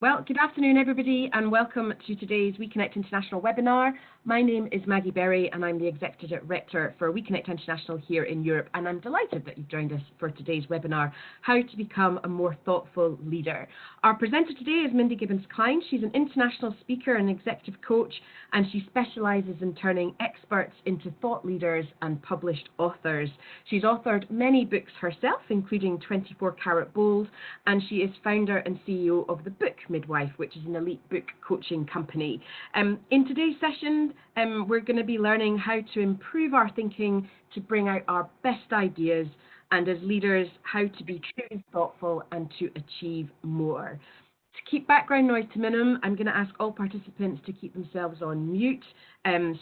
Well, good afternoon, everybody, and welcome to today's WEConnect International webinar. My name is Maggie Berry, and I'm the Executive Director for WEConnect International here in Europe, and I'm delighted that you've joined us for today's webinar, How to Become a More Thoughtful Leader. Our presenter today is Mindy Gibbins-Klein. She's an international speaker and executive coach, and she specialises in turning experts into thought leaders and published authors. She's authored many books herself, including 24 Karat Bowls, and she is founder and CEO of the book Midwife, which is an elite book coaching company. In today's session, we're going to be learning how to improve our thinking to bring out our best ideas, and as leaders, how to be truly thoughtful and to achieve more. To keep background noise to minimum, I'm going to ask all participants to keep themselves on mute.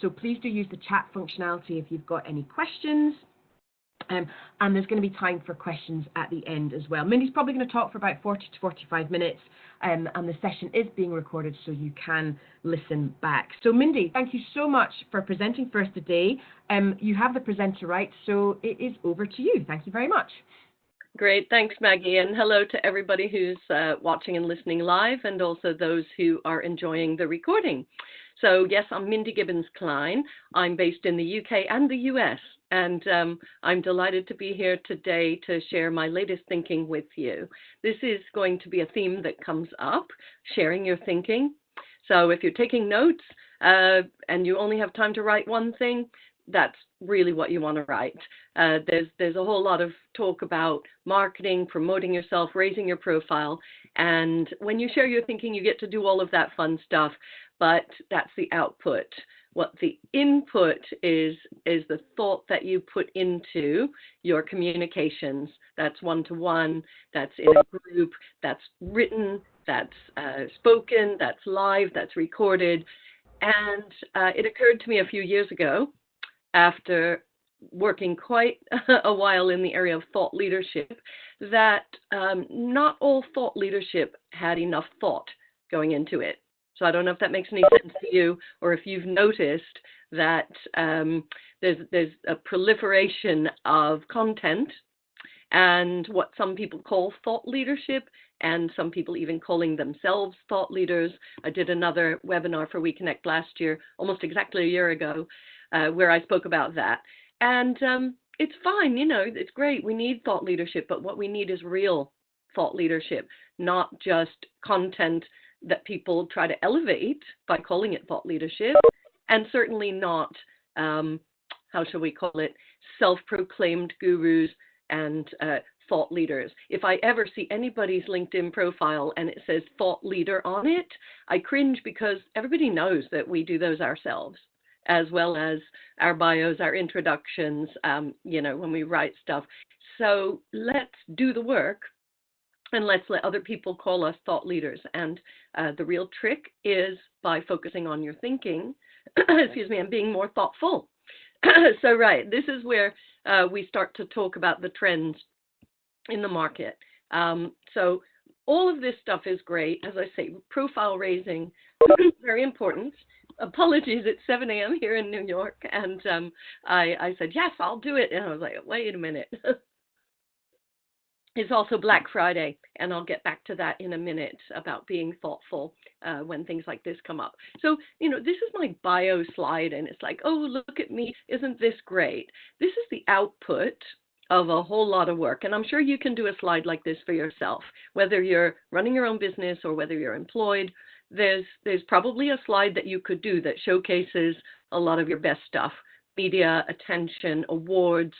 So please do use the chat functionality if you've got any questions. And there's going to be time for questions at the end as well. Mindy's probably going to talk for about 40 to 45 minutes, and the session is being recorded so you can listen back. So Mindy, thank you so much for presenting for us today. You have the presenter right, so it is over to you. Thank you very much. Great, thanks Maggie, and hello to everybody who's watching and listening live, and also those who are enjoying the recording. So yes, I'm Mindy Gibbins-Klein. I'm based in the UK and the US, and I'm delighted to be here today to share my latest thinking with you. This is going to be a theme that comes up, sharing your thinking. So if you're taking notes and you only have time to write one thing, that's really what you want to write. There's a whole lot of talk about marketing, promoting yourself, raising your profile, and when you share your thinking, you get to do all of that fun stuff, but that's the output. What the input is the thought that you put into your communications. That's one-to-one, that's in a group, that's written, that's spoken, that's live, that's recorded. And it occurred to me a few years ago, after working quite a while in the area of thought leadership, that not all thought leadership had enough thought going into it. So I don't know if that makes any sense to you, or if you've noticed that there's a proliferation of content and what some people call thought leadership, and some people even calling themselves thought leaders. I did another webinar for WeConnect last year, almost exactly a year ago, where I spoke about that. And it's fine, you know, it's great. We need thought leadership, but what we need is real thought leadership, not just content that people try to elevate by calling it thought leadership, and certainly not, how shall we call it, self-proclaimed gurus and thought leaders. If I ever see anybody's LinkedIn profile and it says thought leader on it, I cringe, because everybody knows that we do those ourselves, as well as our bios, our introductions, you know, when we write stuff. So let's do the work, and let's let other people call us thought leaders. And the real trick is by focusing on your thinking, excuse me, and being more thoughtful. So right, this is where we start to talk about the trends in the market. So all of this stuff is great. As I say, profile raising, very important. Apologies, it's 7 a.m. here in New York, and I said, yes, I'll do it. And I was like, wait a minute. It's also Black Friday, and I'll get back to that in a minute about being thoughtful when things like this come up. So, you know, this is my bio slide, and it's like, oh, look at me. Isn't this great? This is the output of a whole lot of work, and I'm sure you can do a slide like this for yourself, whether you're running your own business or whether you're employed. There's probably a slide that you could do that showcases a lot of your best stuff: media, attention, awards,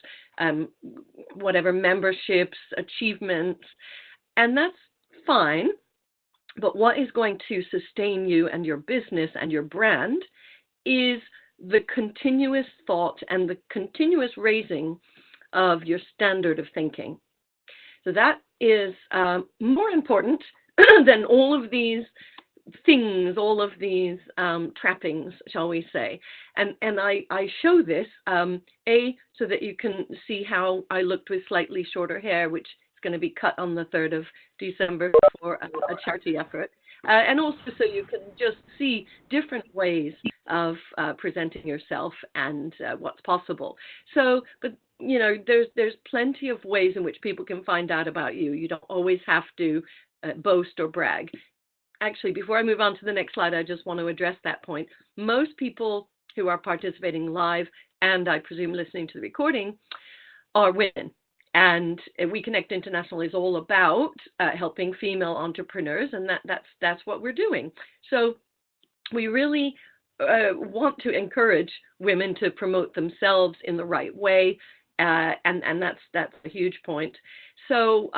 whatever, memberships, achievements, and that's fine. But what is going to sustain you and your business and your brand is the continuous thought and the continuous raising of your standard of thinking. So that is more important than all of these things, all of these trappings, shall we say. And I show this, so that you can see how I looked with slightly shorter hair, which is going to be cut on the 3rd of December for a charity effort. And also so you can just see different ways of presenting yourself and what's possible. So, but you know, there's plenty of ways in which people can find out about you. You don't always have to boast or brag. actually, before I move on to the next slide, I just want to address that point. Most people who are participating live, and I presume listening to the recording, are women. And WeConnect International is all about helping female entrepreneurs, and that's what we're doing. So we really want to encourage women to promote themselves in the right way, and that's a huge point. So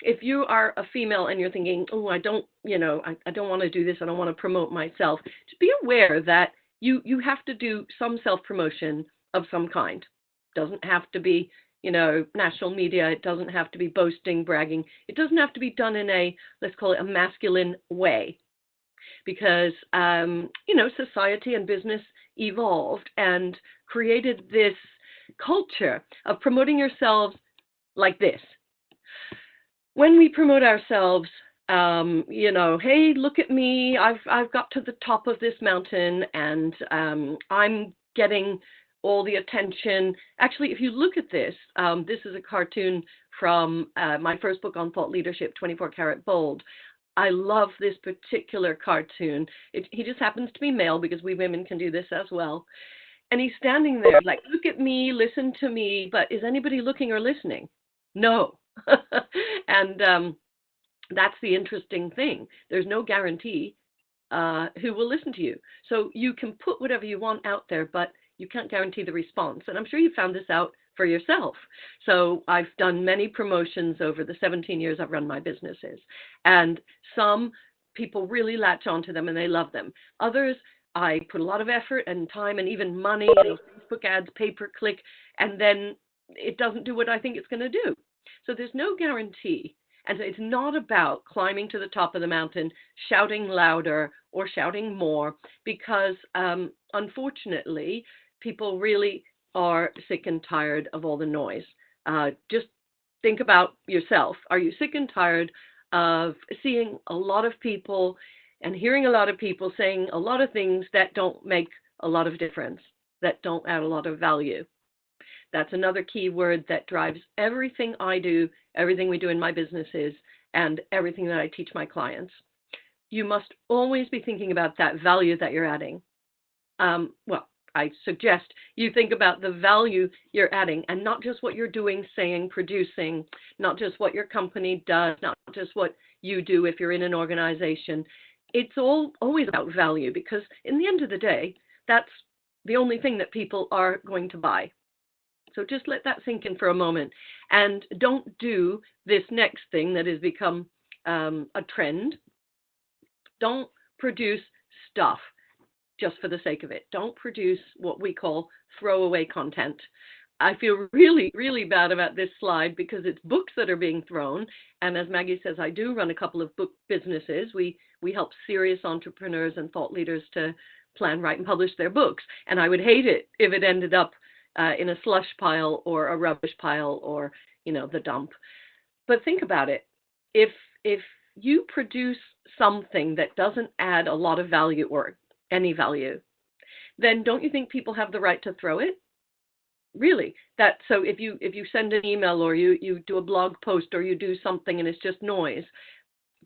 if you are a female and you're thinking, oh, I don't want to do this, I don't want to promote myself, just be aware that you have to do some self-promotion of some kind. Doesn't have to be, national media. It doesn't have to be boasting, bragging. It doesn't have to be done in a, let's call it a masculine way, because, society and business evolved and created this culture of promoting yourselves like this. When we promote ourselves, hey, look at me, I've got to the top of this mountain, and I'm getting all the attention. Actually, if you look at this, this is a cartoon from my first book on thought leadership, 24 Karat Bold. I love this particular cartoon. He just happens to be male, because we women can do this as well. And he's standing there like, look at me, listen to me, but is anybody looking or listening? No. And that's the interesting thing. There's no guarantee who will listen to you. So you can put whatever you want out there, but you can't guarantee the response. And I'm sure you found this out for yourself. So I've done many promotions over the 17 years I've run my businesses. And some people really latch onto them and they love them. Others, I put a lot of effort and time and even money, Facebook ads, pay-per-click, and then it doesn't do what I think it's going to do. So there's no guarantee. And so it's not about climbing to the top of the mountain, shouting louder or shouting more, because unfortunately, people really are sick and tired of all the noise. Just think about yourself. Are you sick and tired of seeing a lot of people and hearing a lot of people saying a lot of things that don't make a lot of difference, that don't add a lot of value? That's another key word that drives everything I do, everything we do in my businesses, and everything that I teach my clients. You must always be thinking about that value that you're adding. I suggest you think about the value you're adding, and not just what you're doing, saying, producing, not just what your company does, not just what you do if you're in an organization. It's always about value, because in the end of the day, that's the only thing that people are going to buy. So just let that sink in for a moment, and don't do this next thing that has become a trend. Don't produce stuff just for the sake of it. Don't produce what we call throwaway content. I feel really, really bad about this slide, because it's books that are being thrown. And as Maggie says, I do run a couple of book businesses. We help serious entrepreneurs and thought leaders to plan, write, and publish their books. And I would hate it if it ended up in a slush pile or a rubbish pile or, the dump. But think about it. If you produce something that doesn't add a lot of value or any value, then don't you think people have the right to throw it? Really? So if you send an email or you do a blog post or you do something and it's just noise,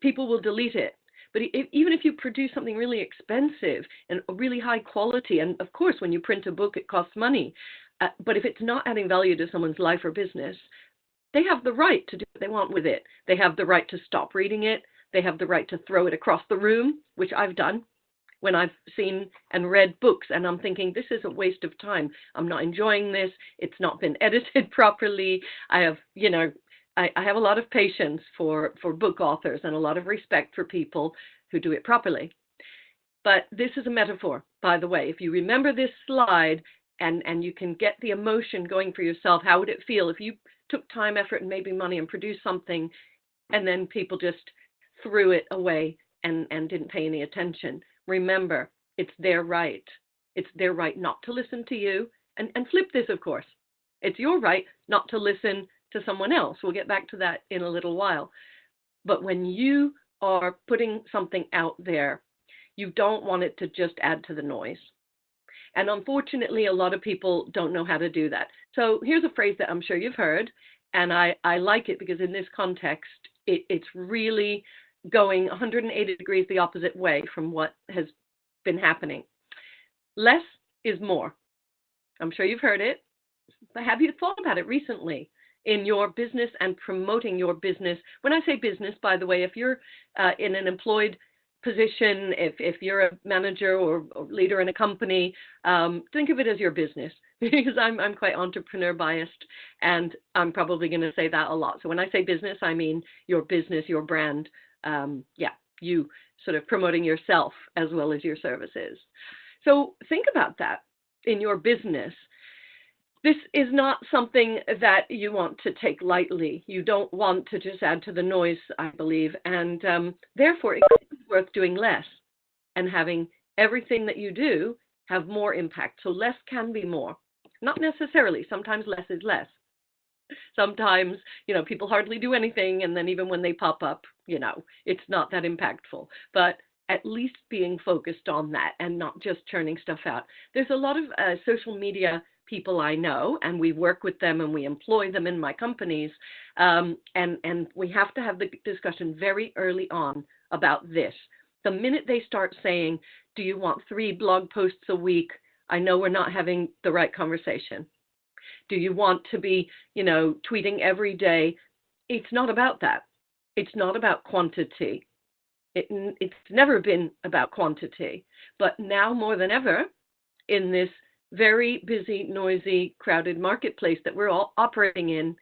people will delete it. But even if you produce something really expensive and really high quality, and of course when you print a book it costs money, but if it's not adding value to someone's life or business, they have the right to do what they want with it. They have the right to stop reading it. They have the right to throw it across the room, which I've done when I've seen and read books and I'm thinking, this is a waste of time. I'm not enjoying this. It's not been edited properly. I have a lot of patience for book authors and a lot of respect for people who do it properly. But this is a metaphor, by the way. If you remember this slide and you can get the emotion going for yourself, how would it feel if you took time, effort, and maybe money and produced something and then people just threw it away and didn't pay any attention? Remember, it's their right. It's their right not to listen to you. And flip this, of course. It's your right not to listen to someone else. We'll get back to that in a little while. But when you are putting something out there, you don't want it to just add to the noise. And unfortunately, a lot of people don't know how to do that. So here's a phrase that I'm sure you've heard, and I like it because in this context, it's really going 180 degrees the opposite way from what has been happening. Less is more. I'm sure you've heard it, but have you thought about it recently in your business and promoting your business? When I say business, by the way, if you're in an employed position, if you're a manager or leader in a company, think of it as your business, because I'm quite entrepreneur biased, and I'm probably going to say that a lot. So when I say business, I mean your business, your brand, you sort of promoting yourself as well as your services. So think about that in your business. This is not something that you want to take lightly. You don't want to just add to the noise, I believe, and therefore it's worth doing less and having everything that you do have more impact. So less can be more. Not necessarily. Sometimes less is less. Sometimes, people hardly do anything, and then even when they pop up, it's not that impactful. But at least being focused on that and not just churning stuff out. There's a lot of social media people I know, and we work with them and we employ them in my companies, and we have to have the discussion very early on about this. The minute they start saying, do you want 3 blog posts a week? I know we're not having the right conversation. Do you want to be, tweeting every day? It's not about that. It's not about quantity. It's never been about quantity. But now more than ever, in this very busy, noisy, crowded marketplace that we're all operating in,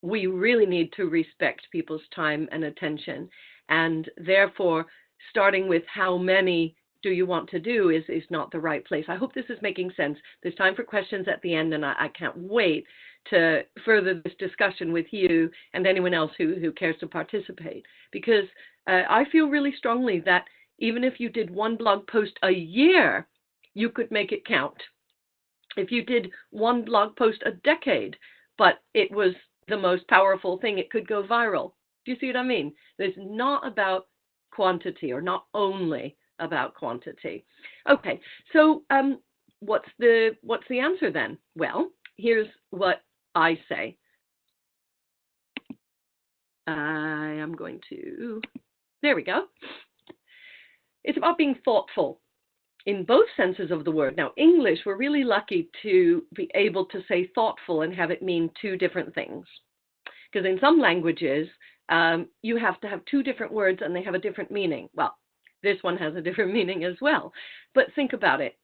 we really need to respect people's time and attention. And therefore, starting with how many do you want to do is not the right place. I hope this is making sense. There's time for questions at the end, and I can't wait to further this discussion with you and anyone else who cares to participate, because I feel really strongly that even if you did 1 blog post a year, you could make it count. If you did 1 blog post a decade, but it was the most powerful thing, it could go viral. Do you see what I mean? It's not about quantity, or not only about quantity. Okay, so what's the answer then? Well, here's what I say. I am going to, there we go. It's about being thoughtful in both senses of the word. Now, English, we're really lucky to be able to say thoughtful and have it mean 2 different things. Because in some languages, you have to have 2 different words and they have a different meaning. Well, this one has a different meaning as well. But think about it.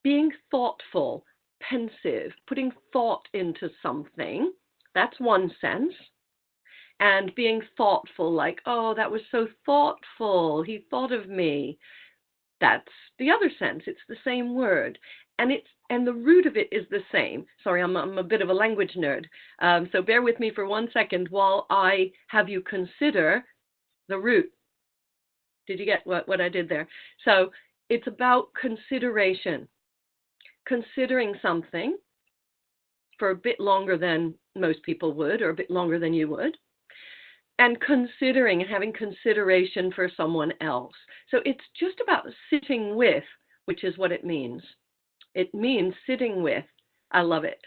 Being thoughtful, pensive, putting thought into something, that's one sense. And being thoughtful, like, oh, that was so thoughtful, he thought of me. That's the other sense. It's the same word. And the root of it is the same. Sorry, I'm a bit of a language nerd. So bear with me for 1 second while I have you consider the root. Did you get what I did there? So it's about consideration. Considering something for a bit longer than most people would, or a bit longer than you would. And considering and having consideration for someone else. So it's just about sitting with, which is what it means. It means sitting with. I love it.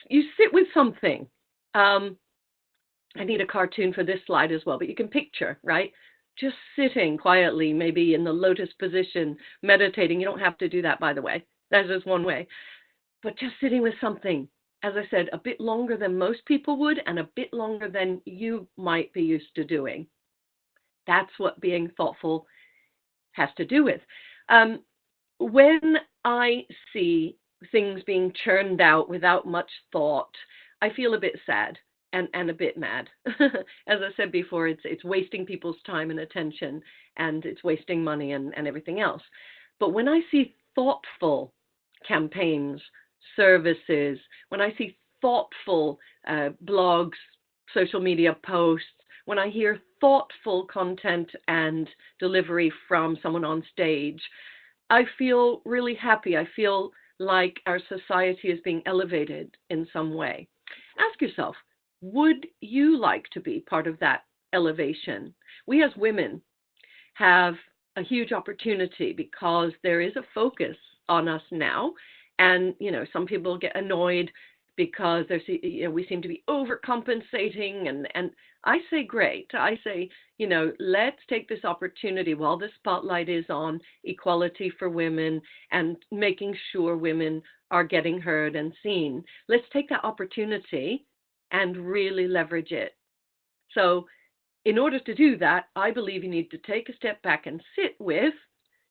You sit with something. I need a cartoon for this slide as well, but you can picture, right? Just sitting quietly, maybe in the lotus position, meditating. You don't have to do that, by the way. That's just one way. But just sitting with something, as I said, a bit longer than most people would and a bit longer than you might be used to doing. That's what being thoughtful has to do with. When I see things being churned out without much thought, I feel a bit sad and a bit mad. As I said before, it's wasting people's time and attention, and it's wasting money and everything else. But when I see thoughtful campaigns, services, when I see thoughtful blogs, social media posts, when I hear thoughtful content and delivery from someone on stage, I feel really happy. I feel like our society is being elevated in some way. Ask yourself, would you like to be part of that elevation? We as women have a huge opportunity because there is a focus on us now. And, some people get annoyed because there's, we seem to be overcompensating. And I say, great. I say, let's take this opportunity while the spotlight is on equality for women and making sure women are getting heard and seen. Let's take that opportunity and really leverage it. So in order to do that, I believe you need to take a step back and sit with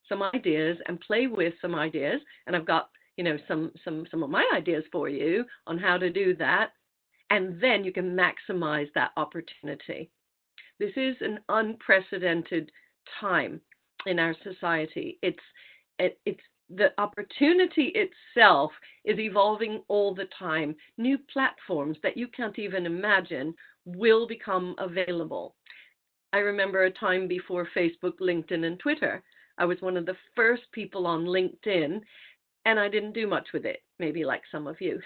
some ideas and play with some ideas. And I've got, some of my ideas for you on how to do that. And then you can maximize that opportunity. This is an unprecedented time in our society. It's the opportunity itself is evolving all the time. New platforms that you can't even imagine will become available. I remember a time before Facebook, LinkedIn, and Twitter. I was one of the first people on LinkedIn, and I didn't do much with it, maybe like some of you,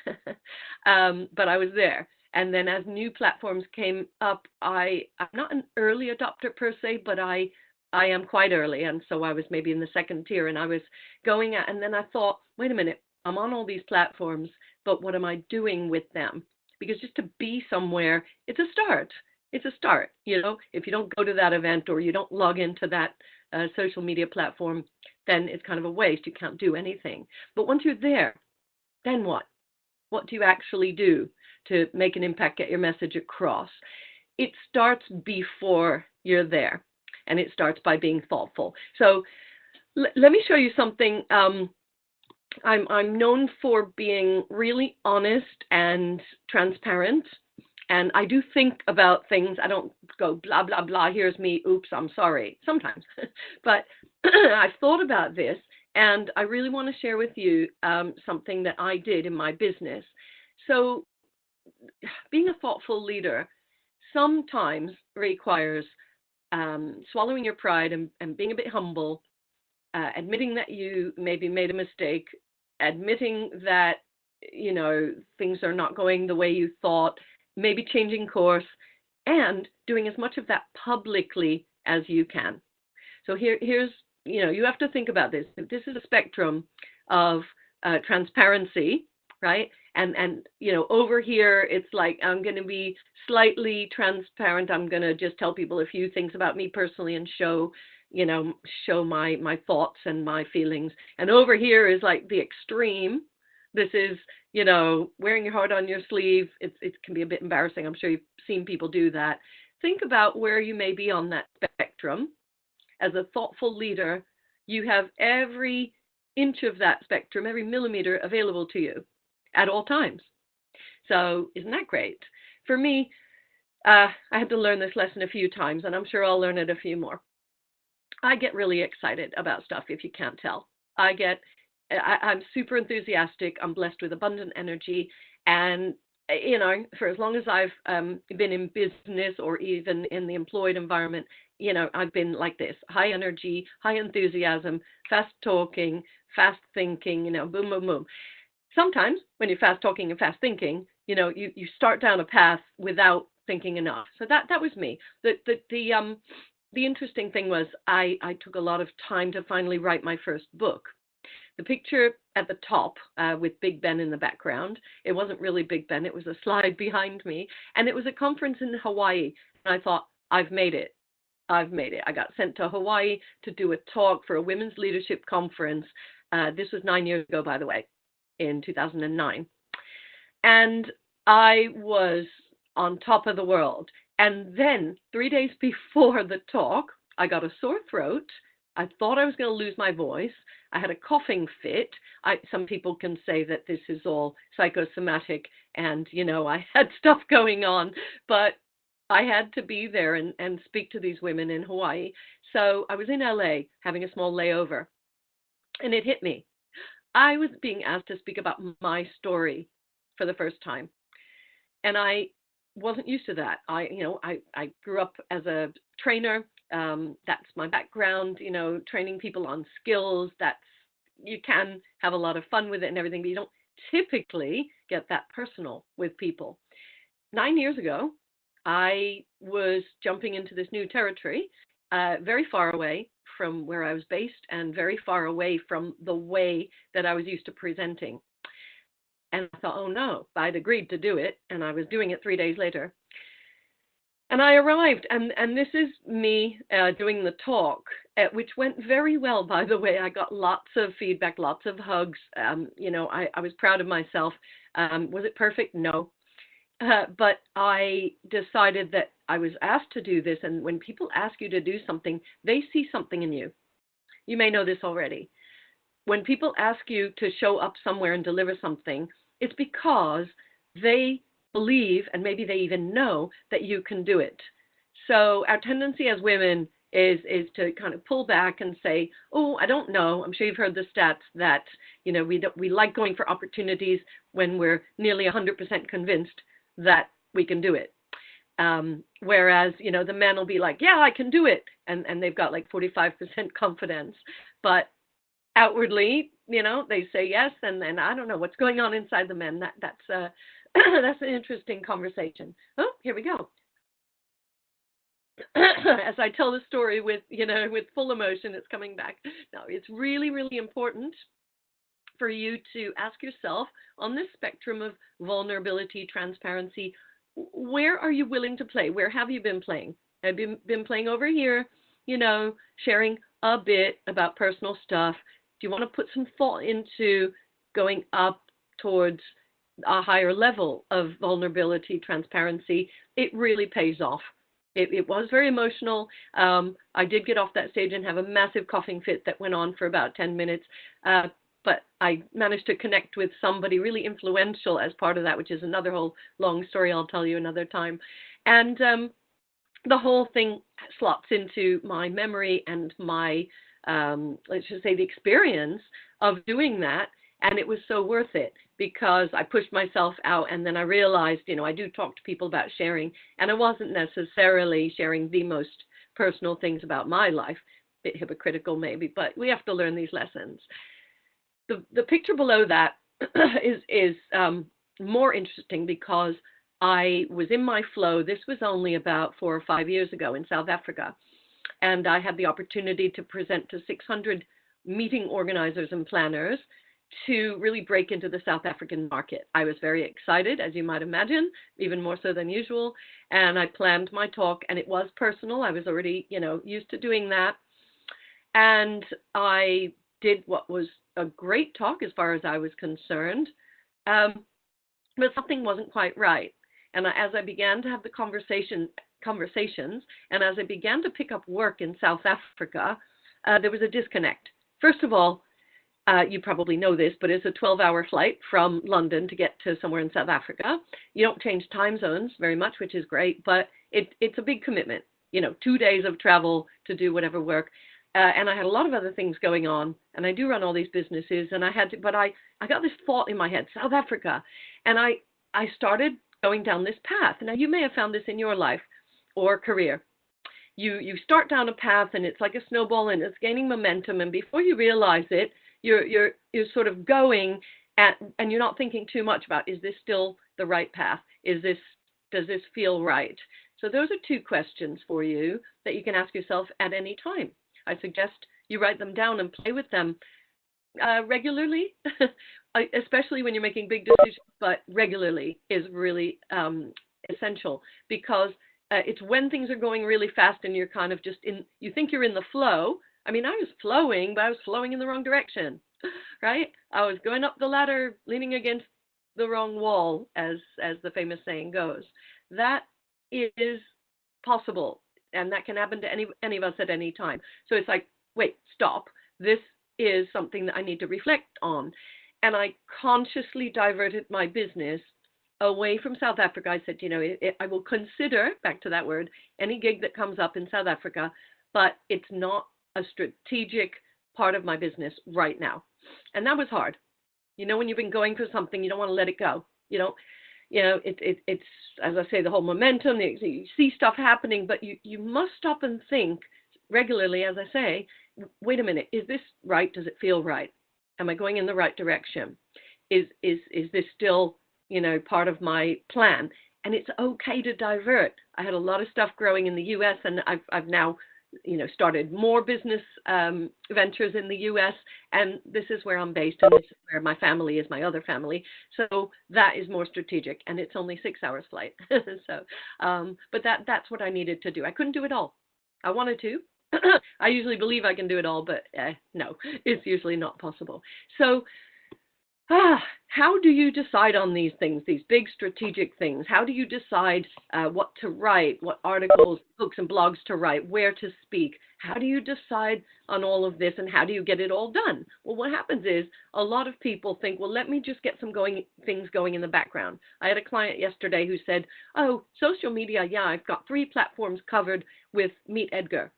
but I was there. And then as new platforms came up, I'm not an early adopter per se, but I am quite early. And so I was maybe in the second tier, and I was going at, and then I thought, wait a minute, I'm on all these platforms, but what am I doing with them? Because just to be somewhere, it's a start. It's a start. If you don't go to that event or you don't log into that social media platform, then it's kind of a waste. You can't do anything. But once you're there, then what? What do you actually do to make an impact, get your message across? It starts before you're there, and it starts by being thoughtful. So let me show you something. I'm known for being really honest and transparent, and I do think about things. I don't go blah, blah, blah, here's me, oops, I'm sorry, sometimes. But I've thought about this, and I really want to share with you something that I did in my business. So being a thoughtful leader sometimes requires swallowing your pride and being a bit humble, admitting that you maybe made a mistake, admitting that, things are not going the way you thought, maybe changing course, and doing as much of that publicly as you can. So here's, you have to think about this. This is a spectrum of transparency, right? And over here, it's like, I'm going to be slightly transparent. I'm going to just tell people a few things about me personally and show my thoughts and my feelings. And over here is like the extreme. This is, wearing your heart on your sleeve. It can be a bit embarrassing. I'm sure you've seen people do that. Think about where you may be on that spectrum. As a thoughtful leader, you have every inch of that spectrum, every millimeter available to you at all times. So isn't that great? For me, I had to learn this lesson a few times, and I'm sure I'll learn it a few more. I get really excited about stuff, if you can't tell. I'm super enthusiastic. I'm blessed with abundant energy. And, for as long as I've been in business or even in the employed environment, I've been like this: high energy, high enthusiasm, fast talking, fast thinking, boom, boom, boom. Sometimes when you're fast talking and fast thinking, you start down a path without thinking enough. So that was me. The interesting thing was I took a lot of time to finally write my first book. The picture at the top with Big Ben in the background, it wasn't really Big Ben, it was a slide behind me, and it was a conference in Hawaii. And I thought, I've made it. I've made it. I got sent to Hawaii to do a talk for a women's leadership conference. This was 9 years ago, by the way, in 2009. And I was on top of the world. And then 3 days before the talk, I got a sore throat. I thought I was going to lose my voice. I had a coughing fit. Some people can say that this is all psychosomatic and, I had stuff going on, but I had to be there and speak to these women in Hawaii. So I was in LA having a small layover, and it hit me. I was being asked to speak about my story for the first time, and I wasn't used to that. I grew up as a trainer. That's my background, training people on skills. You can have a lot of fun with it and everything, but you don't typically get that personal with people. 9 years ago, I was jumping into this new territory, very far away from where I was based and very far away from the way that I was used to presenting. And I thought, oh no, I'd agreed to do it, and I was doing it 3 days later. And I arrived, and this is me doing the talk, which went very well, by the way. I got lots of feedback, lots of hugs. I was proud of myself. Was it perfect? No. But I decided that I was asked to do this, and when people ask you to do something, they see something in you. You may know this already. When people ask you to show up somewhere and deliver something, it's because they believe, and maybe they even know, that you can do it. So our tendency as women is to kind of pull back and say, oh, I don't know. I'm sure you've heard the stats that, we like going for opportunities when we're nearly 100% convinced that we can do it. Whereas, the men will be like, yeah, I can do it. And they've got like 45% confidence. But outwardly, they say yes. And then I don't know what's going on inside the men. That's that's an interesting conversation. Oh, here we go. As I tell the story with full emotion, it's coming back. Now, it's really, really important for you to ask yourself, on this spectrum of vulnerability, transparency, where are you willing to play? Where have you been playing? Have you been playing over here, sharing a bit about personal stuff? Do you want to put some thought into going up towards a higher level of vulnerability, transparency? It really pays off. It was very emotional. I did get off that stage and have a massive coughing fit that went on for about 10 minutes. But I managed to connect with somebody really influential as part of that, which is another whole long story I'll tell you another time. And the whole thing slots into my memory and my, let's just say, the experience of doing that. And it was so worth it, because I pushed myself out, and then I realized, I do talk to people about sharing, and I wasn't necessarily sharing the most personal things about my life. A bit hypocritical maybe, but we have to learn these lessons. The picture below that is more interesting, because I was in my flow. This was only about 4 or 5 years ago in South Africa, and I had the opportunity to present to 600 meeting organizers and planners to really break into the South African market. I was very excited, as you might imagine, even more so than usual. And I planned my talk, and it was personal. I was already, used to doing that. And I did what was a great talk as far as I was concerned. But something wasn't quite right. And as I began to have the conversations, and as I began to pick up work in South Africa, there was a disconnect. First of all, you probably know this, but it's a 12-hour flight from London to get to somewhere in South Africa. You don't change time zones very much, which is great, but it's a big commitment. 2 days of travel to do whatever work. And I had a lot of other things going on, and I do run all these businesses, and I got this thought in my head, South Africa, and I started going down this path. Now, you may have found this in your life or career. You start down a path, and it's like a snowball, and it's gaining momentum, and before you realize it, you're sort of going and you're not thinking too much about, is this still the right path? Does this feel right? So those are 2 questions for you that you can ask yourself at any time. I suggest you write them down and play with them regularly, especially when you're making big decisions, but regularly is really essential, because it's when things are going really fast and you're kind of you think you're in the flow. I mean, I was flowing, but I was flowing in the wrong direction, right? I was going up the ladder, leaning against the wrong wall, as the famous saying goes. That is possible, and that can happen to any of us at any time. So it's like, wait, stop. This is something that I need to reflect on. And I consciously diverted my business away from South Africa. I said, I will consider, back to that word, any gig that comes up in South Africa, but it's not a strategic part of my business right now. And that was hard. When you've been going for something, you don't want to let it go. It's, as I say, the whole momentum, you see stuff happening, but you must stop and think regularly, as I say, wait a minute, is this right? Does it feel right? Am I going in the right direction? Is this still, part of my plan? And it's okay to divert. I had a lot of stuff growing in the US, and I've now started more business ventures in the US, and this is where I'm based, and this is where my family is, my other family. So that is more strategic, and it's only 6 hours flight. So, but that's what I needed to do. I couldn't do it all. I wanted to. I usually believe I can do it all, but no, it's usually not possible. So how do you decide on these things, these big strategic things? How do you decide what to write, what articles, books, and blogs to write, where to speak? How do you decide on all of this, and how do you get it all done? Well, what happens is a lot of people think, well, let me just get some things going in the background. I had a client yesterday who said, oh, social media, yeah, I've got 3 platforms covered with Meet Edgar.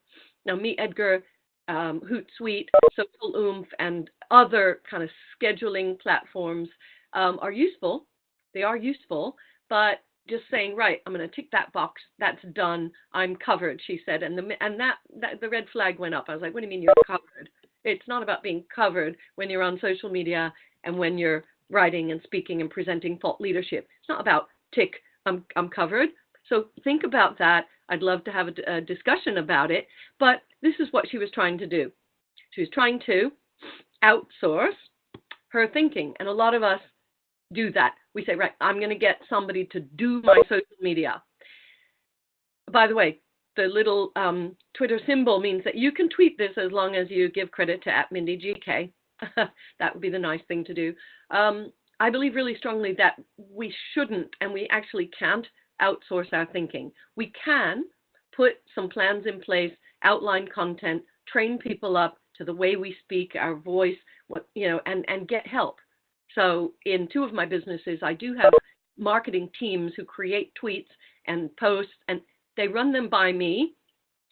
Now, Meet Edgar, Hootsuite, Social Oomph, and other kind of scheduling platforms are useful. They are useful, but just saying, right, I'm going to tick that box. That's done. I'm covered, she said. And the red flag went up. I was like, what do you mean you're covered? It's not about being covered when you're on social media and when you're writing and speaking and presenting thought leadership. It's not about tick, I'm covered. So think about that. I'd love to have a discussion about it, but this is what she was trying to do. She was trying to outsource her thinking, and a lot of us do that. We say, right, I'm going to get somebody to do my social media. By the way, the little Twitter symbol means that you can tweet this as long as you give credit to @MindyGK. That would be the nice thing to do. I believe really strongly that we shouldn't, and we actually can't, outsource our thinking. We can put some plans in place, outline content, train people up to the way we speak, our voice, and get help. So in 2 of my businesses, I do have marketing teams who create tweets and posts, and they run them by me.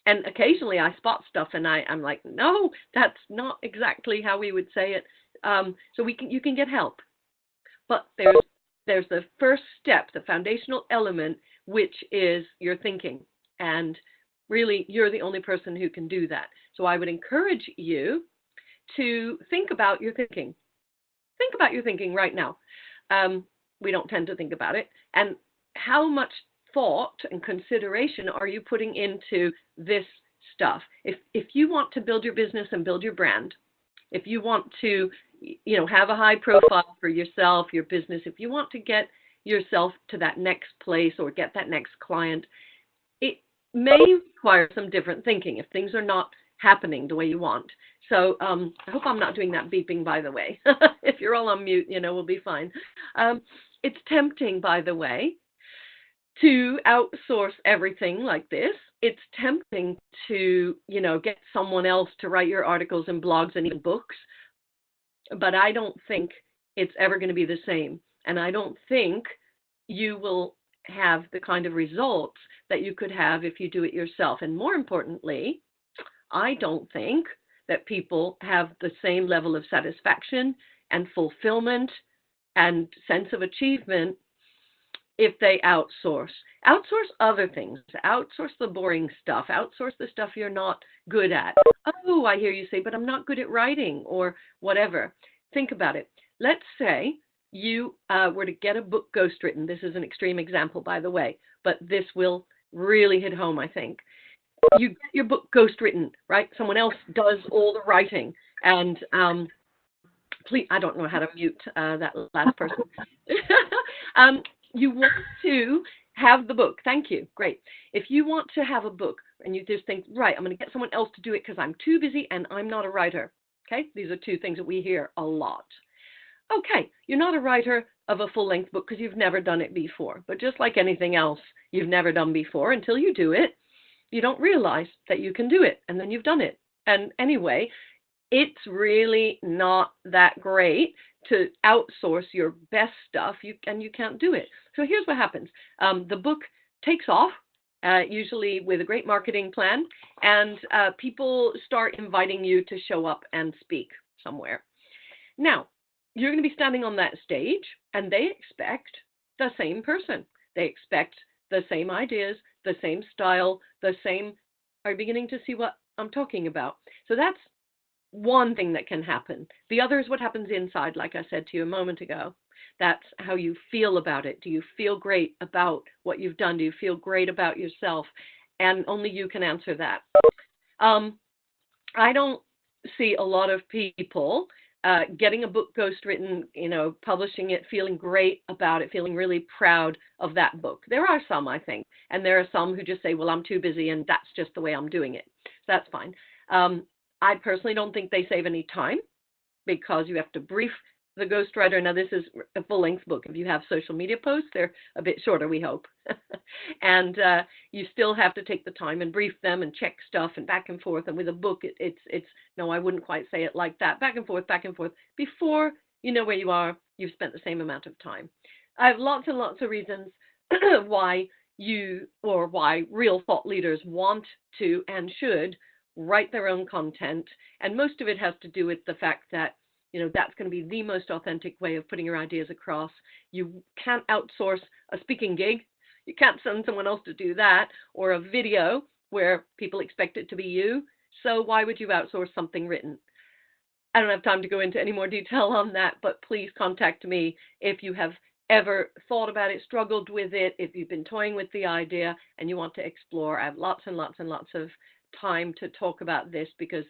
And occasionally I spot stuff, and I'm like, no, that's not exactly how we would say it. So you can get help. But there's the first step, the foundational element, which is your thinking. And really, you're the only person who can do that. So I would encourage you to think about your thinking. Think about your thinking right now. We don't tend to think about it. And how much thought and consideration are you putting into this stuff? If you want to build your business and build your brand, if you want to have a high profile for yourself, your business, if you want to get yourself to that next place or get that next client, it may require some different thinking if things are not happening the way you want. So I hope I'm not doing that beeping, by the way. If you're all on mute, we'll be fine. It's tempting, by the way, to outsource everything like this. It's tempting to, get someone else to write your articles and blogs and even books. But I don't think it's ever going to be the same. And I don't think you will have the kind of results that you could have if you do it yourself. And more importantly, I don't think that people have the same level of satisfaction and fulfillment and sense of achievement if they outsource. Outsource other things. Outsource the boring stuff. Outsource the stuff you're not good at. Oh, I hear you say, but I'm not good at writing or whatever. Think about it. Let's say you were to get a book ghostwritten. This is an extreme example, by the way, but this will really hit home, I think. You get your book ghostwritten, right? Someone else does all the writing. And please, I don't know how to mute that last person. You want to have the book. Thank you. Great. If you want to have a book and you just think, right, I'm going to get someone else to do it because I'm too busy and I'm not a writer. Okay. These are 2 things that we hear a lot. Okay. You're not a writer of a full-length book because you've never done it before. But just like anything else you've never done before, until you do it, you don't realize that you can do it. And then you've done it. And anyway, it's really not that great to outsource your best stuff, and you can't do it. So here's what happens. The book takes off, usually with a great marketing plan, and people start inviting you to show up and speak somewhere. Now, you're going to be standing on that stage, and they expect the same person. They expect the same ideas, the same style, the same. Are you beginning to see what I'm talking about? So that's one thing that can happen. The other is what happens inside, like I said to you a moment ago. That's how you feel about it. Do you feel great about what you've done? Do you feel great about yourself? And only you can answer that. I don't see a lot of people getting a book ghostwritten, publishing it, feeling great about it, feeling really proud of that book. There are some, I think, and there are some who just say, well, I'm too busy and that's just the way I'm doing it. So that's fine. I personally don't think they save any time because you have to brief the ghostwriter. Now, this is a full-length book. If you have social media posts, they're a bit shorter, we hope. And you still have to take the time and brief them and check stuff and back and forth. And with a book, it's no, I wouldn't quite say it like that. Back and forth, before you know where you are, you've spent the same amount of time. I have lots and lots of reasons why real thought leaders want to and should write their own content. And most of it has to do with the fact that that's going to be the most authentic way of putting your ideas across. You can't outsource a speaking gig. You can't send someone else to do that, or a video where people expect it to be you. So why would you outsource something written? I don't have time to go into any more detail on that, but please contact me if you have ever thought about it, struggled with it, if you've been toying with the idea and you want to explore. I have lots and lots and lots of time to talk about this because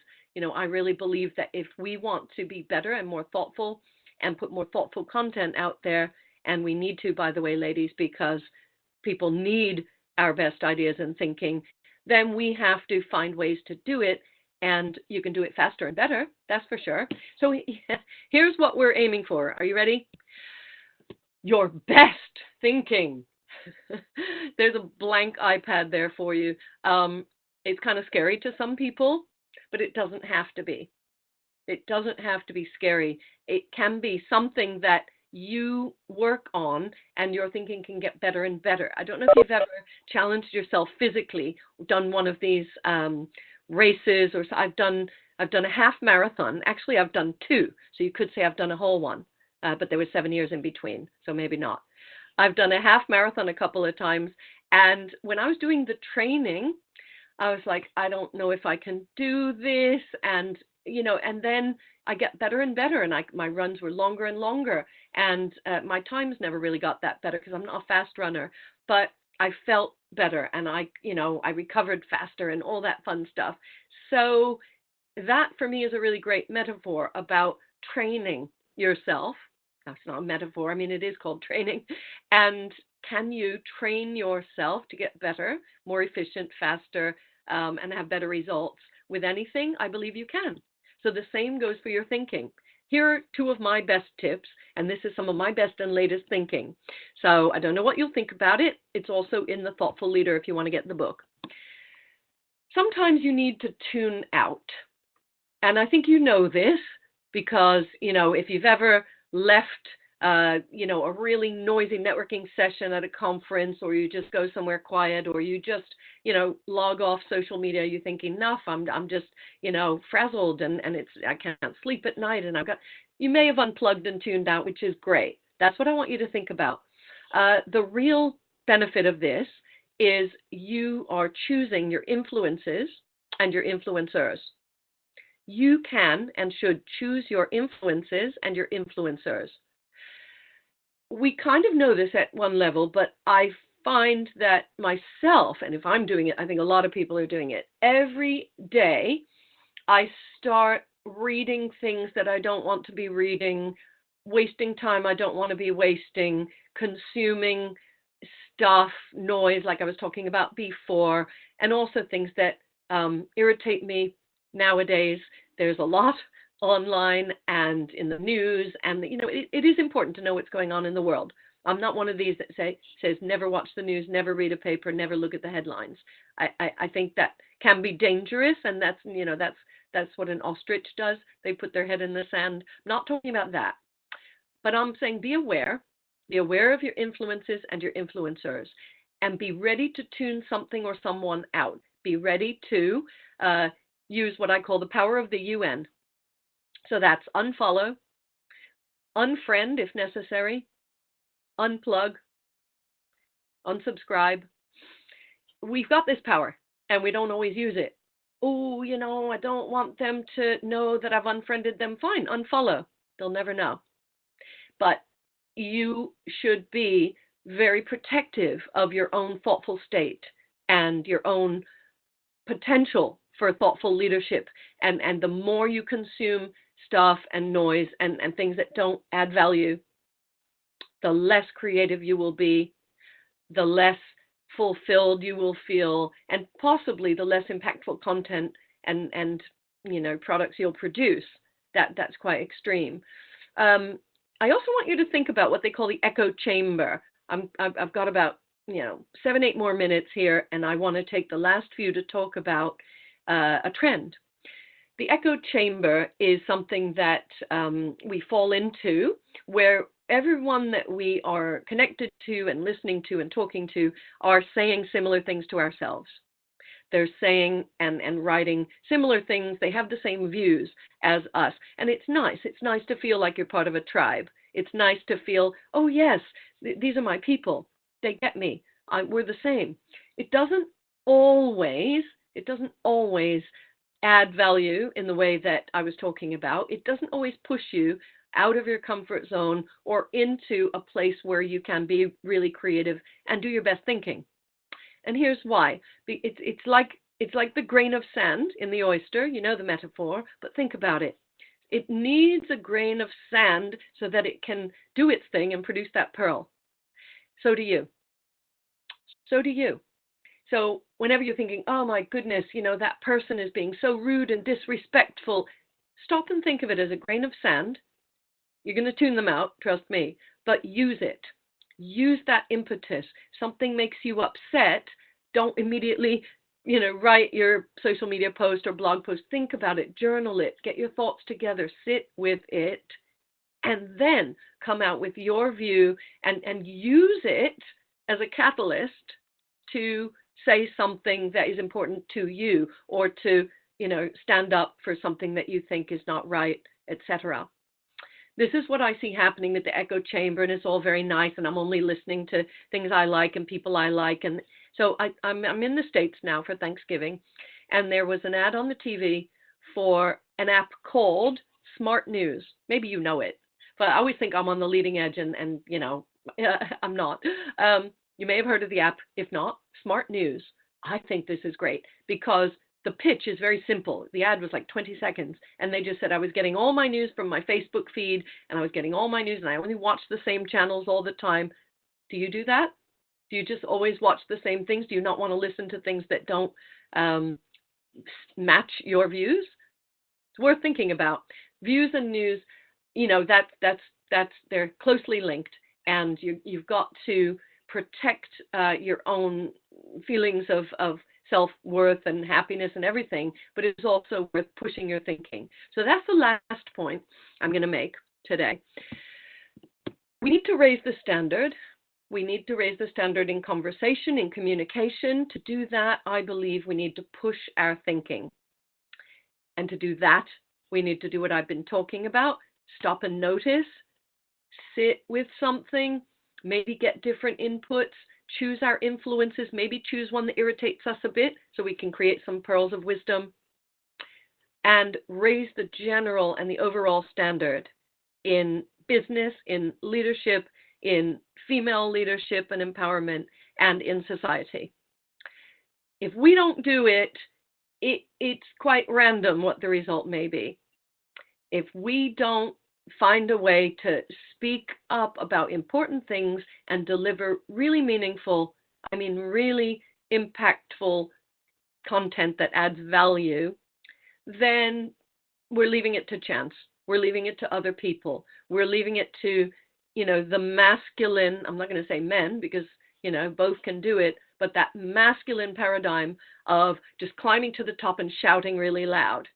I really believe that if we want to be better and more thoughtful and put more thoughtful content out there, and we need to, by the way, ladies, because people need our best ideas and thinking, then we have to find ways to do it, and you can do it faster and better, that's for sure. So here's what we're aiming for. Are you ready? Your best thinking. There's a blank iPad there for you. It's kind of scary to some people, but it doesn't have to be. It doesn't have to be scary. It can be something that you work on and your thinking can get better and better. I don't know if you've ever challenged yourself physically, done one of these races, or I've done a half marathon. Actually, I've done two. So you could say I've done a whole one, but there were 7 years in between, so maybe not. I've done a half marathon a couple of times. And when I was doing the training, I was like, I don't know if I can do this. And then I get better and better. And my runs were longer and longer. And my times never really got that better because I'm not a fast runner. But I felt better and I recovered faster and all that fun stuff. So that for me is a really great metaphor about training yourself. That's not a metaphor. I mean, it is called training. And can you train yourself to get better, more efficient, faster, and have better results with anything? I believe you can. So the same goes for your thinking. Here are two of my best tips, and this is some of my best and latest thinking. So I don't know what you'll think about it. It's also in The Thoughtful Leader if you want to get the book. Sometimes you need to tune out. And I think you know this because, if you've ever left a really noisy networking session at a conference, or you just go somewhere quiet, or you just, log off social media, you think enough, I'm just, frazzled and I can't sleep at night. And you may have unplugged and tuned out, which is great. That's what I want you to think about. The real benefit of this is you are choosing your influences and your influencers. You can and should choose your influences and your influencers. We kind of know this at one level, but I find that myself, and if I'm doing it, I think a lot of people are doing it. Every day, I start reading things that I don't want to be reading, wasting time I don't want to be wasting, consuming stuff, noise, like I was talking about before, and also things that irritate me nowadays. There's a lot online and in the news, and it is important to know what's going on in the world. I'm not one of these that says never watch the news, never read a paper, never look at the headlines. I think that can be dangerous, and that's what an ostrich does. They put their head in the sand. I'm not talking about that, but I'm saying be aware of your influences and your influencers, and be ready to tune something or someone out. Be ready to use what I call the power of the UN. So that's unfollow, unfriend if necessary, unplug, unsubscribe. We've got this power and we don't always use it. Oh, I don't want them to know that I've unfriended them. Fine, unfollow. They'll never know. But you should be very protective of your own thoughtful state and your own potential for thoughtful leadership. And the more you consume stuff and noise and things that don't add value, the less creative you will be, the less fulfilled you will feel, and possibly the less impactful content and products you'll produce. That's quite extreme. I also want you to think about what they call the echo chamber. I've got about 7-8 more minutes here, and I want to take the last few to talk about a trend. The echo chamber is something that we fall into, where everyone that we are connected to and listening to and talking to are saying similar things to ourselves. They're saying and writing similar things. They have the same views as us. And it's nice. It's nice to feel like you're part of a tribe. It's nice to feel, oh, yes, these are my people. They get me. We're the same. It doesn't always add value in the way that I was talking about. It doesn't always push you out of your comfort zone or into a place where you can be really creative and do your best thinking. And here's why. It's like the grain of sand in the oyster, you know the metaphor, but think about it. It needs a grain of sand so that it can do its thing and produce that pearl. So do you. So do you. So whenever you're thinking, oh my goodness, that person is being so rude and disrespectful, stop and think of it as a grain of sand. You're going to tune them out, trust me, but use it. Use that impetus. Something makes you upset. Don't immediately, write your social media post or blog post. Think about it, journal it, get your thoughts together, sit with it, and then come out with your view and use it as a catalyst to say something that is important to you, or to, stand up for something that you think is not right, etc. This is what I see happening with the echo chamber, and it's all very nice, and I'm only listening to things I like and people I like. And so I'm in the States now for Thanksgiving, and there was an ad on the TV for an app called Smart News. Maybe you know it, but I always think I'm on the leading edge, and I'm not. You may have heard of the app. If not, Smart News. I think this is great because the pitch is very simple. The ad was like 20 seconds, and they just said I was getting all my news from my Facebook feed, and I was getting all my news, and I only watch the same channels all the time. Do you do that? Do you just always watch the same things? Do you not want to listen to things that don't match your views? It's worth thinking about. Views and news, they're closely linked, and you've got to protect your own feelings of self-worth and happiness and everything, but it's also worth pushing your thinking. So that's the last point I'm going to make today. We need to raise the standard. We need to raise the standard in conversation, in communication. To do that, I believe we need to push our thinking. And to do that, we need to do what I've been talking about. Stop and notice. Sit with something. Maybe get different inputs. Choose our influences, maybe choose one that irritates us a bit so we can create some pearls of wisdom, and raise the general and the overall standard in business, in leadership, in female leadership and empowerment, and in society. If we don't do it, it's quite random what the result may be. If we don't find a way to speak up about important things and deliver really meaningful, really impactful content that adds value, then we're leaving it to chance. We're leaving it to other people. We're leaving it to, the masculine, I'm not going to say men because, both can do it, but that masculine paradigm of just climbing to the top and shouting really loud.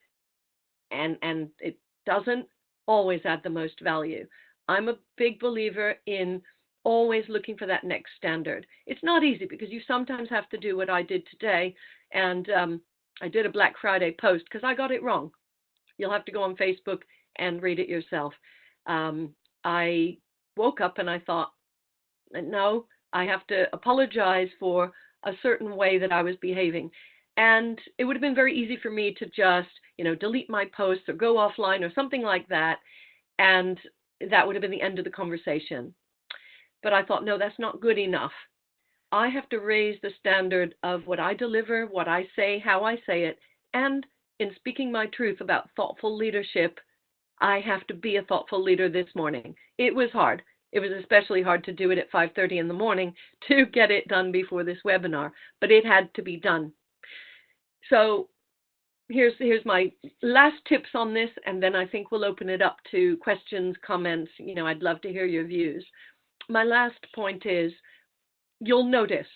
And it doesn't always add the most value. I'm a big believer in always looking for that next standard. It's not easy because you sometimes have to do what I did today. And I did a Black Friday post because I got it wrong. You'll have to go on Facebook and read it yourself. I woke up and I thought, no, I have to apologize for a certain way that I was behaving. And it would have been very easy for me to just, delete my posts or go offline or something like that. And that would have been the end of the conversation. But I thought, no, that's not good enough. I have to raise the standard of what I deliver, what I say, how I say it, And in speaking my truth about thoughtful leadership, I have to be a thoughtful leader this morning. It was hard. It was especially hard to do it at 5:30 in the morning to get it done before this webinar, but it had to be done. So here's my last tips on this, and then I think we'll open it up to questions, comments. I'd love to hear your views. My last point is you'll notice.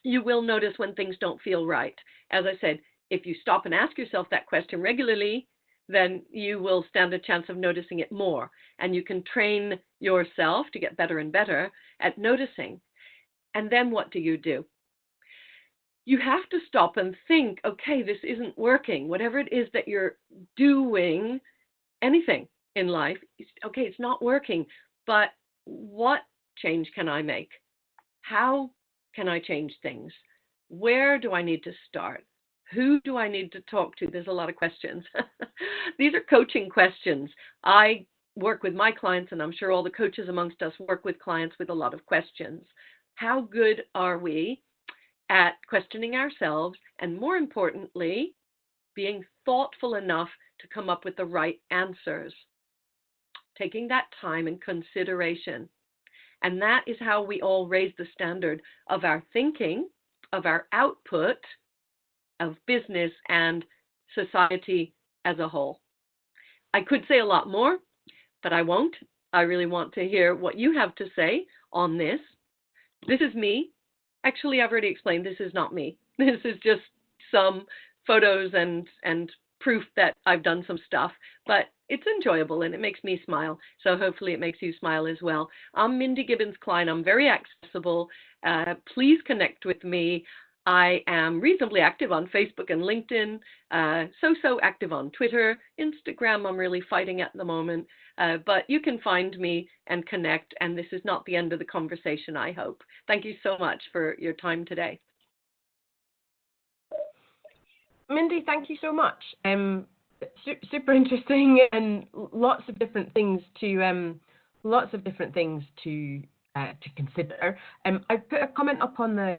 You will notice when things don't feel right. As I said, if you stop and ask yourself that question regularly, then you will stand a chance of noticing it more. And you can train yourself to get better and better at noticing. And then what do? You have to stop and think, okay, this isn't working. Whatever it is that you're doing, anything in life, okay, it's not working. But what change can I make? How can I change things? Where do I need to start? Who do I need to talk to? There's a lot of questions. These are coaching questions. I work with my clients, and I'm sure all the coaches amongst us work with clients with a lot of questions. How good are we at questioning ourselves, and more importantly, being thoughtful enough to come up with the right answers? Taking that time and consideration. And that is how we all raise the standard of our thinking, of our output, of business and society as a whole. I could say a lot more, but I won't. I really want to hear what you have to say on this. This is me. Actually, I've already explained this is not me. This is just some photos and proof that I've done some stuff, but it's enjoyable and it makes me smile. So hopefully it makes you smile as well. I'm Mindy Gibbins-Klein. I'm very accessible. Please connect with me. I am reasonably active on Facebook and LinkedIn, so active on Twitter. Instagram, I'm really fighting at the moment, but you can find me and connect, and this is not the end of the conversation, I hope. Thank you so much for your time today. Mindy, thank you so much. Super interesting, and lots of different things to consider. I put a comment up in the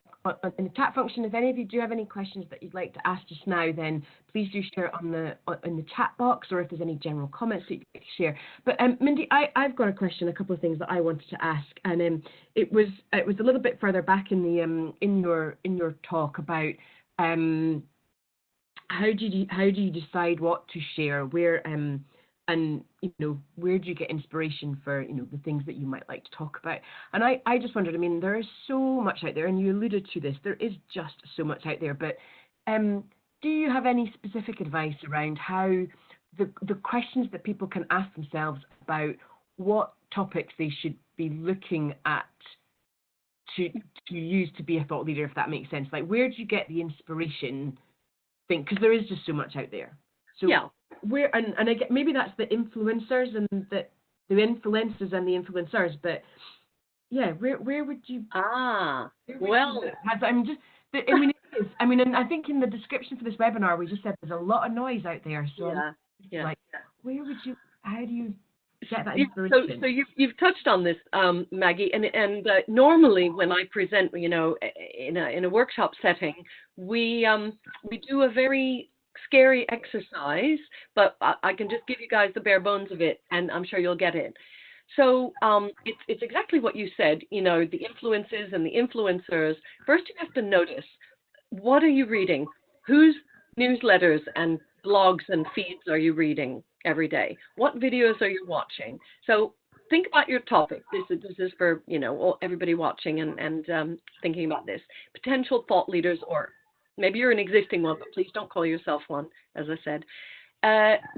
chat function. If any of you do have any questions that you'd like to ask just now, then please do share it in the chat box, or if there's any general comments that you could share. But Mindy, I've got a question, a couple of things that I wanted to ask, and it was a little bit further back in the in your talk about how do you decide what to share, where and where do you get inspiration for the things that you might like to talk about? And I just wondered, there is so much out there, and you alluded to this, there is just so much out there, but do you have any specific advice around how the questions that people can ask themselves about what topics they should be looking at to use to be a thought leader, if that makes sense? Like, where do you get the inspiration? Because there is just so much out there. So yeah. Where and I get, maybe that's the influencers and the influencers and the influencers, but yeah, where would you? And I think in the description for this webinar we just said there's a lot of noise out there. So where would you? How do you get that inspiration? So you've touched on this, Maggie, and normally when I present, in a workshop setting, we do a very scary exercise, but I can just give you guys the bare bones of it, and I'm sure you'll get it. So it's exactly what you said, the influences and the influencers. First, you have to notice, what are you reading? Whose newsletters and blogs and feeds are you reading every day? What videos are you watching? So think about your topic. This is for, everybody watching and thinking about this. Potential thought leaders, or maybe you're an existing one, but please don't call yourself one, as I said.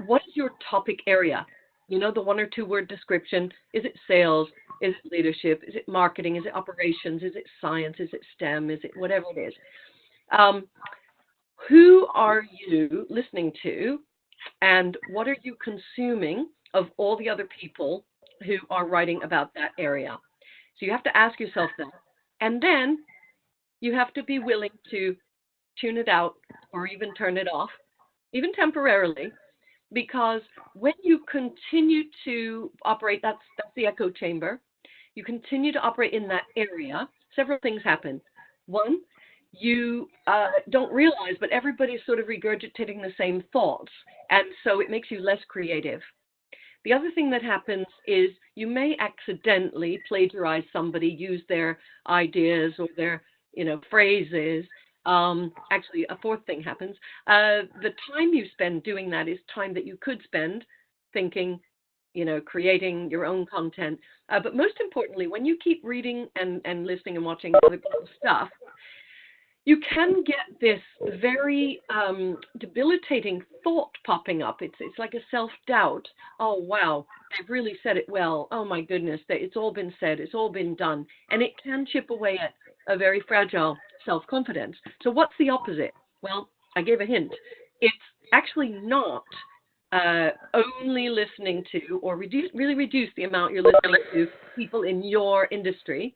What is your topic area? The 1 or 2 word description. Is it sales? Is it leadership? Is it marketing? Is it operations? Is it science? Is it STEM? Is it whatever it is? Who are you listening to, and what are you consuming of all the other people who are writing about that area? So you have to ask yourself that. And then you have to be willing to tune it out or even turn it off, even temporarily, because when you continue to operate, that's the echo chamber, you continue to operate in that area, several things happen. One, you don't realize, but everybody's sort of regurgitating the same thoughts. And so it makes you less creative. The other thing that happens is you may accidentally plagiarize somebody, use their ideas or their, phrases. Actually, a fourth thing happens. The time you spend doing that is time that you could spend thinking, creating your own content. But most importantly, when you keep reading and listening and watching other people's stuff, you can get this very debilitating thought popping up. It's like a self-doubt. Oh, wow, they've really said it well. Oh, my goodness, it's all been said. It's all been done. And it can chip away at a very fragile self-confidence. So what's the opposite? Well, I gave a hint. It's actually not only listening to or really reduce the amount you're listening to people in your industry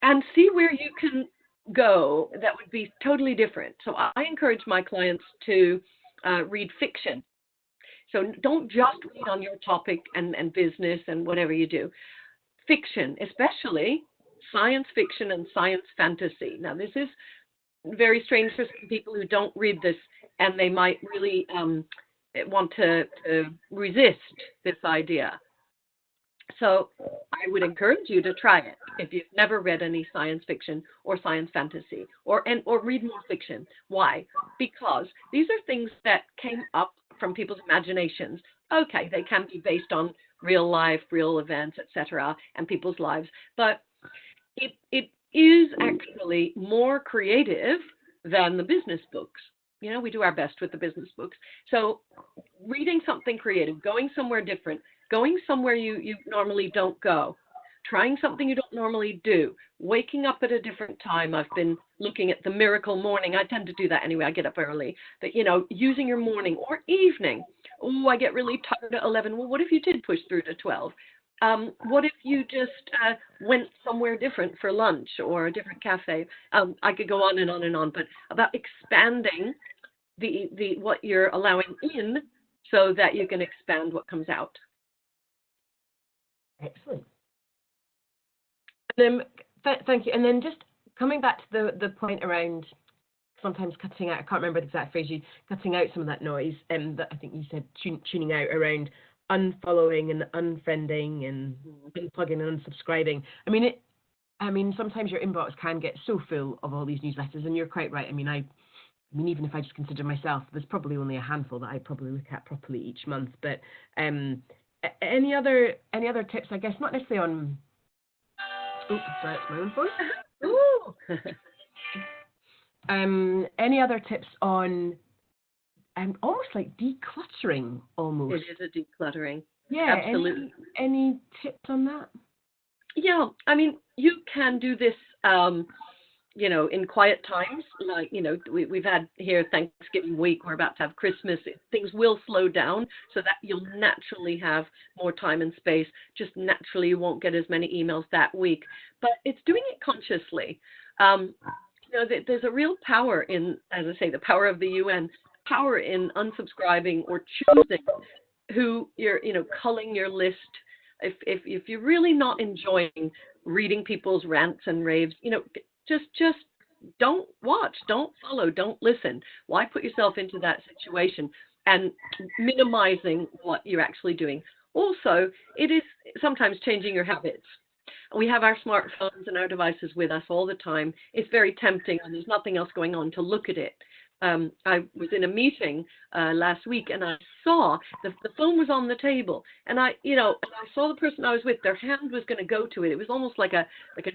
and see where you can go that would be totally different. So I encourage my clients to read fiction. So don't just read on your topic and business and whatever you do. Fiction, especially science fiction and science fantasy. Now, this is very strange for some people who don't read this, and they might really want to resist this idea. So I would encourage you to try it if you've never read any science fiction or science fantasy, or read more fiction. Why? Because these are things that came up from people's imaginations. Okay, they can be based on real life, real events, etc., and people's lives, but it is actually more creative than the business books. We do our best with the business books. So reading something creative, going somewhere different, going somewhere you normally don't go, trying something you don't normally do, waking up at a different time. I've been looking at the miracle morning. I tend to do that anyway. I get up early. But, using your morning or evening. Oh, I get really tired at 11. Well, what if you did push through to 12? What if you just went somewhere different for lunch or a different cafe? I could go on and on and on, but about expanding the what you're allowing in so that you can expand what comes out. Excellent. And then, thank you. And then just coming back to the point around sometimes cutting out, I can't remember the exact phrase you, cutting out some of that noise, that I think you said tuning out around unfollowing and unfriending and unplugging and unsubscribing. I mean, sometimes your inbox can get so full of all these newsletters, and you're quite right. I mean, even if I just consider myself, there's probably only a handful that I probably look at properly each month. But any other tips? I guess not necessarily on. Oh, sorry, it's my own phone. Any other tips on? Almost like decluttering, almost. It is a decluttering. Yeah, absolutely. Any tips on that? Yeah, I mean, you can do this. In quiet times, like, we've had here Thanksgiving week, we're about to have Christmas, things will slow down so that you'll naturally have more time and space. Just naturally you won't get as many emails that week, but it's doing it consciously. There's a real power in, as I say, the power of the UN, power in unsubscribing or choosing who you're, culling your list. If you're really not enjoying reading people's rants and raves, just don't watch, don't follow, don't listen. Why put yourself into that situation? And minimizing what you're actually doing. Also, it is sometimes changing your habits. We have our smartphones and our devices with us all the time. It's very tempting when there's nothing else going on to look at it. I was in a meeting last week, and I saw the phone was on the table, and I saw the person I was with. Their hand was going to go to it. It was almost like a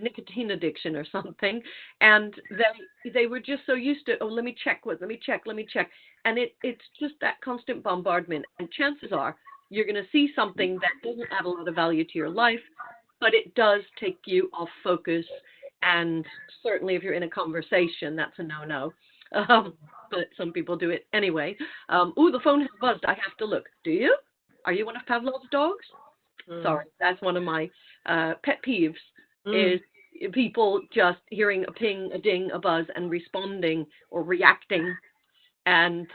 nicotine addiction or something. And they were just so used to, let me check, and it's just that constant bombardment. And chances are you're going to see something that doesn't add a lot of value to your life, but it does take you off focus. And certainly, if you're in a conversation, that's a no-no. But some people do it anyway. The phone has buzzed. I have to look. Do you? Are you one of Pavlov's dogs? Sorry, that's one of my pet peeves, is people just hearing a ping, a ding, a buzz, and responding or reacting, and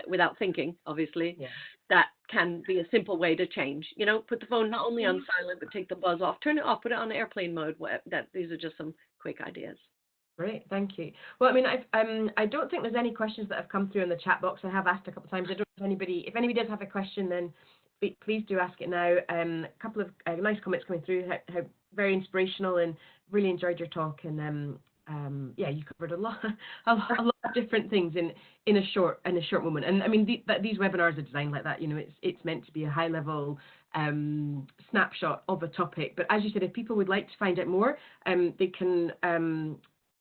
without thinking, obviously. Yeah. That can be a simple way to change. Put the phone not only on silent, but take the buzz off. Turn it off. Put it on airplane mode. These are just some quick ideas. Great, thank you. Well, I mean, I don't think there's any questions that have come through in the chat box. I have asked a couple of times. I don't know if anybody does have a question, then please do ask it now. A couple of nice comments coming through. How very inspirational, and really enjoyed your talk. And yeah, you covered a lot of different things in a short moment. And I mean, these webinars are designed like that. You know, it's meant to be a high level snapshot of a topic. But as you said, if people would like to find out more, they can.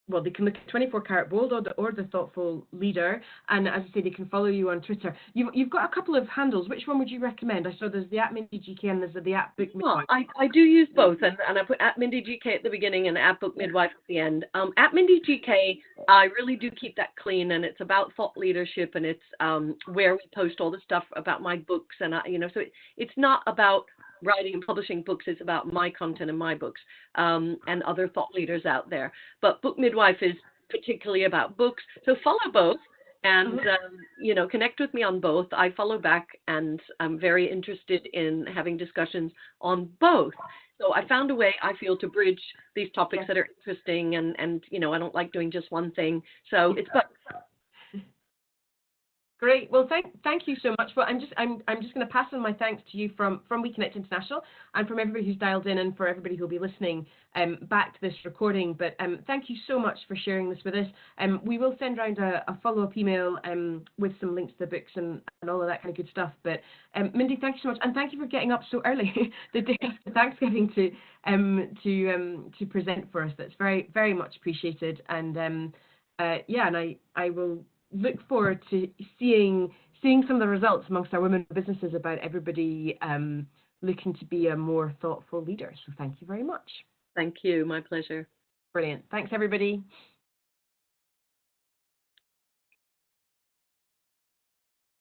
Well, they can look at 24 Karat Bold or the Thoughtful Leader, and as I say, they can follow you on Twitter. You've got a couple of handles. Which one would you recommend? I saw there's the @MindyGK and there's the @Book Midwife. Well, I do use both, and I put @MindyGK at the beginning and @Book Midwife at the end. @MindyGK, I really do keep that clean, and it's about thought leadership, and it's where we post all the stuff about my books, and so it's not about writing and publishing books. Is about my content and my books, and other thought leaders out there. But Book Midwife is particularly about books. So follow both, and connect with me on both. I follow back, and I'm very interested in having discussions on both. So I found a way, I feel, to bridge these topics that are interesting, and I don't like doing just one thing. So it's both. Great. Well, thank you so much. Well, I'm just going to pass on my thanks to you from WeConnect International, and from everybody who's dialed in, and for everybody who'll be listening back to this recording. But thank you so much for sharing this with us. We will send around a follow-up email with some links to the books and all of that kind of good stuff. But Mindy, thank you so much, and thank you for getting up so early the day after Thanksgiving to present for us. That's very, very much appreciated. And yeah, and I will look forward to seeing some of the results amongst our women businesses about everybody looking to be a more thoughtful leader. So thank you very much. Thank you. My pleasure. Brilliant. Thanks, everybody.